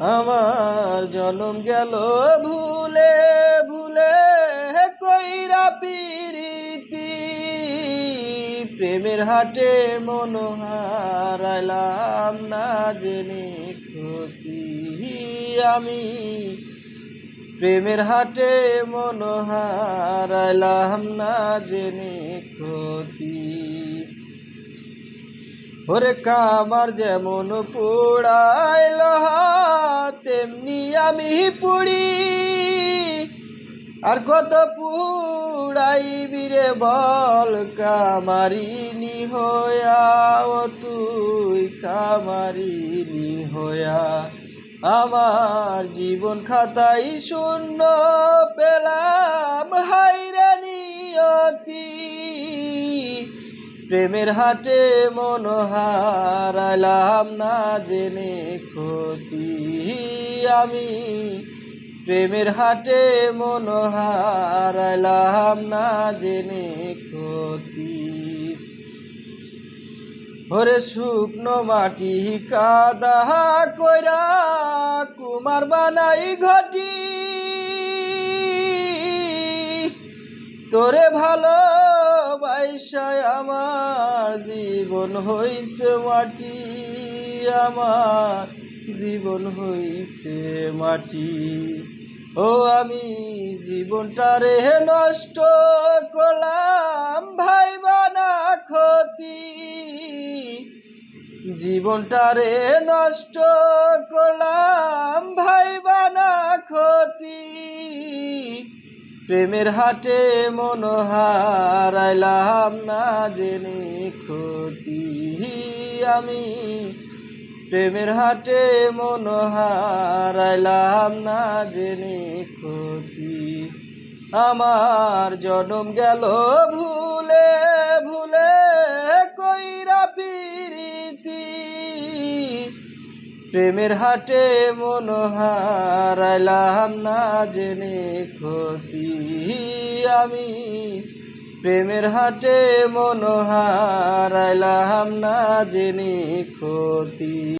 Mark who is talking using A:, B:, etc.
A: আমার জনম গেল ভুলে ভুলে কইরা পিরিতি, প্রেমের হাটে মন হারাইলাম না জেনে ক্ষতি। আমি প্রেমের হাটে মন হারাইলাম না জেনে ক্ষতি। ওরে কামার যেমন পোড়ায় লোহা, তেমনি আমি পুড়ি। আর কত পুড়াইবি রে বল কামারিনি হইয়া, ও তুই কামারিনি হইয়া। আমার জীবন খাতাই শূন্য পেলাম হাইরে নিয়তি, প্রেমের হাটে মন হারাইলাম না জেনে ক্ষতি। আমি প্রেমের হাটে মন হারাইলাম না জেনে ক্ষতি। ওরে শুকনো মাটি কাদা কইরা কুমার বানাই ঘটি, তোরে ভালোবাসায় আমার জীবন হইছে মাটি, আমার জীবন হইছে মাটি। ও আমি জীবনটারে নষ্ট করলাম ভাইবা না ক্ষতি, জীবনটারে নষ্ট করলাম ভাইবা না ক্ষতি। প্রেমের হাটে মন হারাইলাম না জেনে ক্ষতি। আমি প্রেমের হাটে মন হারাইলাম না জেনে ক্ষতি। আমার জনম গেল ভুলে ভুলে কইরা পিরিতি, প্রেমের হাটে মন হারাইলাম না জেনে ক্ষতি। আমি প্রেমের হাটে মন হারাইলাম না জেনে ক্ষতি।